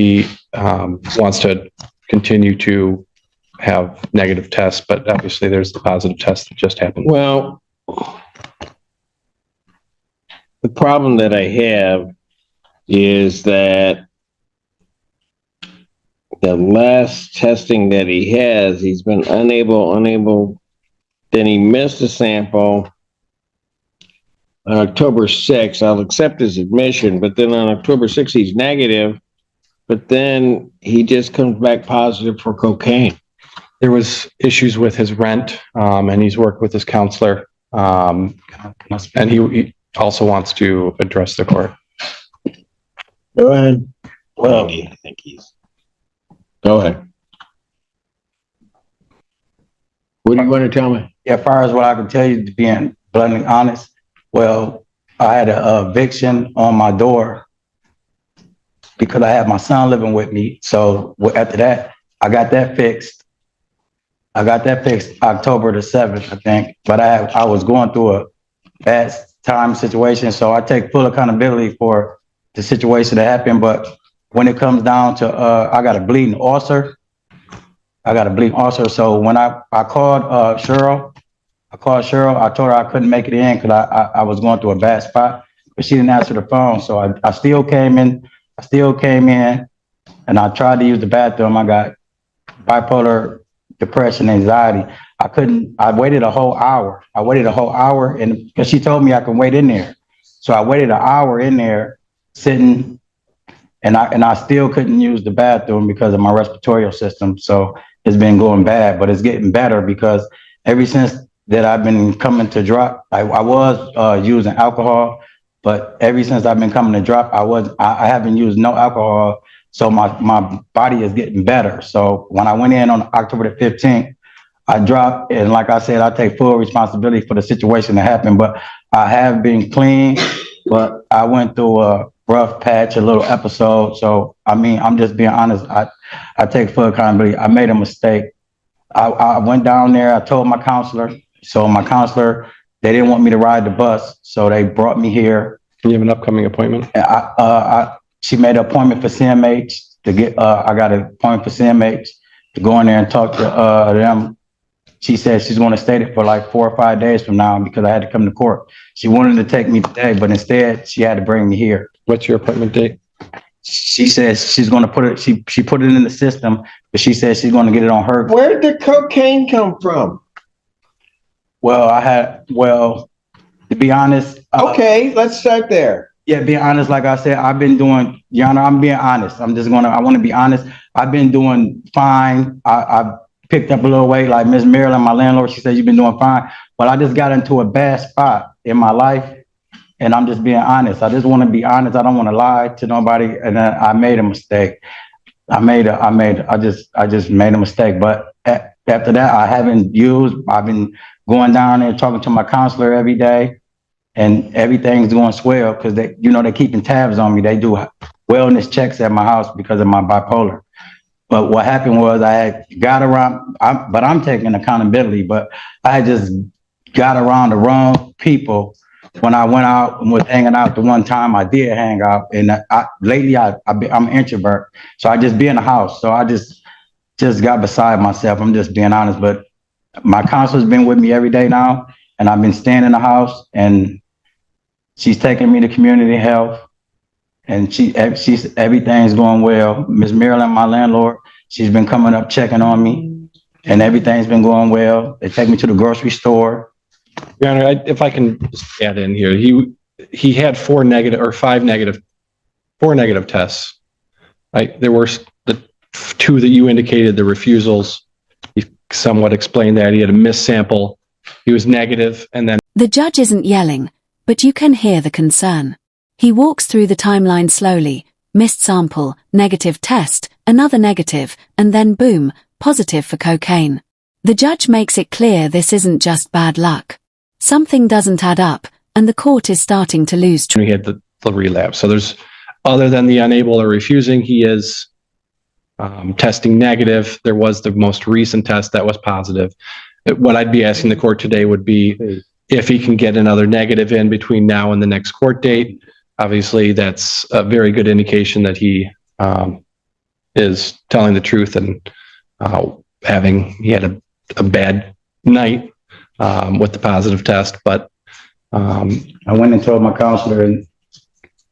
he wants to continue to have negative tests, but obviously there's the positive test that just happened. Well, the problem that I have is that the last testing that he has, he's been unable, then he missed a sample on October 6th. I'll accept his admission, but then on October 6th, he's negative, but then he just comes back positive for cocaine. There was issues with his rent, and he's worked with his counselor, and he also wants to address the court. Go ahead. Well, I think he's... Go ahead. What do you want to tell me? Yeah, as far as what I can tell you, to being bluntly honest, well, I had an eviction on my door because I had my son living with me. So after that, I got that fixed. October the 7th, I think. But I was going through a bad time situation, so I take full accountability for the situation that happened. But when it comes down to, I got a bleeding ulcer. So when I called Cheryl, I told her I couldn't make it in because I was going through a bad spot, but she didn't answer the phone. So I still came in, and I tried to use the bathroom. I got bipolar depression, anxiety. I waited a whole hour. And because she told me I can wait in there. So I waited an hour in there sitting, and I still couldn't use the bathroom because of my respiratory system. So it's been going bad, but it's getting better because ever since that I've been coming to drop, I was using alcohol, but ever since I've been coming to drop, I haven't used no alcohol. So my body is getting better. So when I went in on October the 15th, I dropped, and like I said, I take full responsibility for the situation that happened, but I have been clean, but I went through a rough patch, a little episode. So, I mean, I'm just being honest. I take full accountability. I made a mistake. I went down there. I told my counselor. So my counselor, they didn't want me to ride the bus. So they brought me here. Do you have an upcoming appointment? She made an appointment for CMH to get, I got an appointment for CMH to go in there and talk to them. She said she's going to stay there for like 4 or 5 days from now because I had to come to court. She wanted to take me today, but instead she had to bring me here. What's your appointment date? She says she's going to put it, she put it in the system, but she says she's going to get it on her. Where did the cocaine come from? Well, to be honest. Okay, let's start there. Yeah, being honest, like I said, I've been doing, Your Honor, I'm being honest. I want to be honest. I've been doing fine. I picked up a little weight, like Miss Marilyn, my landlord, she said, you've been doing fine. But I just got into a bad spot in my life, and I'm just being honest. I just want to be honest. I don't want to lie to nobody, and I made a mistake. I just made a mistake. But after that, I've been going down there talking to my counselor every day. And everything's going swell because they're keeping tabs on me. They do wellness checks at my house because of my bipolar. But what happened was I had got around, but I'm taking accountability, but I just got around the wrong people when I went out and was hanging out. The one time I did hang out, and lately I'm an introvert. So I just be in the house. So I just got beside myself. I'm just being honest, but my counselor's been with me every day now. And I've been staying in the house, and she's taking me to community health, and everything's going well. Miss Marilyn, my landlord, she's been coming up checking on me, and everything's been going well. They take me to the grocery store. Your Honor, if I can just add in here, he had 4 negative tests. Right, there were the 2 that you indicated, the refusals. He somewhat explained that he had a missed sample. He was negative, and then... The judge isn't yelling, but you can hear the concern. He walks through the timeline slowly. Missed sample, negative test, another negative, and then boom, positive for cocaine. The judge makes it clear this isn't just bad luck. Something doesn't add up, and the court is starting to lose track. He had the relapse. So there's, other than the unable or refusing, he is testing negative. There was the most recent test that was positive. What I'd be asking the court today would be if he can get another negative in between now and the next court date. Obviously, that's a very good indication that he is telling the truth and he had a bad night with the positive test, but I went and told my counselor and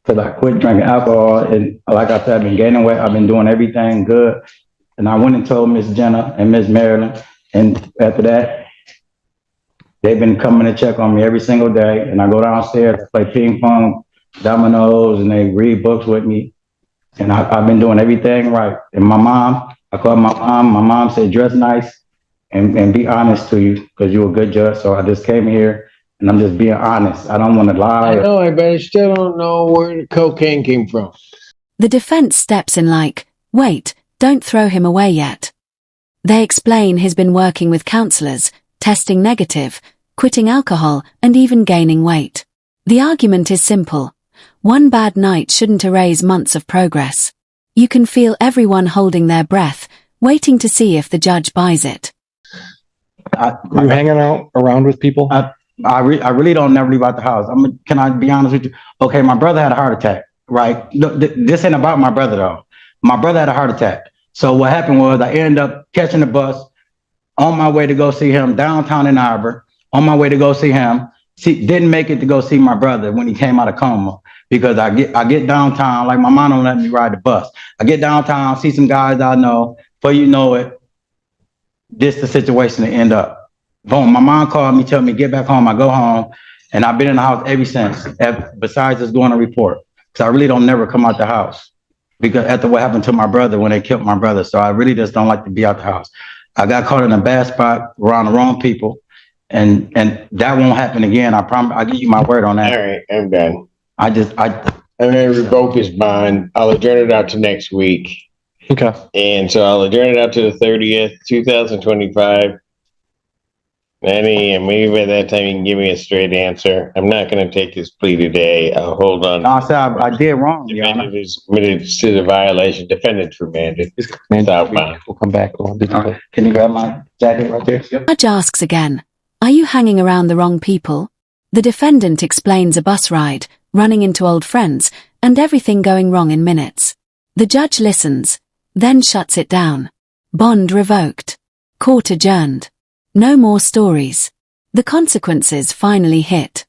because I quit drinking alcohol, and like I said, I've been gaining weight. I've been doing everything good. And I went and told Miss Jenna and Miss Marilyn. And after that, they've been coming to check on me every single day. And I go downstairs, I play ping pong, dominoes, and they read books with me. And I've been doing everything right. And my mom, I called my mom. My mom said, dress nice and be honest to you because you're a good judge. So I just came here and I'm just being honest. I don't want to lie. I know, but I still don't know where the cocaine came from. The defense steps in like, wait, don't throw him away yet. They explain he's been working with counselors, testing negative, quitting alcohol, and even gaining weight. The argument is simple. One bad night shouldn't erase months of progress. You can feel everyone holding their breath, waiting to see if the judge buys it. were you hanging out around with people? I really don't never leave out the house. Can I be honest with you? Okay, my brother had a heart attack, right? Look, this ain't about my brother though. My brother had a heart attack. So what happened was I ended up catching the bus on my way to go see him downtown in Arbor, on my way to go see him. Didn't make it to go see my brother when he came out of coma because I get downtown, like my mom don't let me ride the bus. I get downtown, see some guys I know, before you know it, this the situation to end up. Boom, my mom called me, tell me, get back home. I go home, and I've been in the house ever since, besides just going to report. Because I really don't never come out the house because after what happened to my brother when they killed my brother. So I really just don't like to be out the house. I got caught in a bad spot around the wrong people, and that won't happen again. I promise. I give you my word on that. All right, I'm done. I'm gonna revoke his bond. I'll adjourn it out to next week. Okay. And so I'll adjourn it out to the 30th, 2025. And maybe by that time you can give me a straight answer. I'm not going to take his plea today. I'll hold on. No, I said I did wrong. Defendant is admitted to the violation. Defendant's remanded. Southbound. We'll come back. Can you grab my jacket right there? Yep. Judge asks again, are you hanging around the wrong people? The defendant explains a bus ride, running into old friends, and everything going wrong in minutes. The judge listens, then shuts it down. Bond revoked. Court adjourned. No more stories. The consequences finally hit.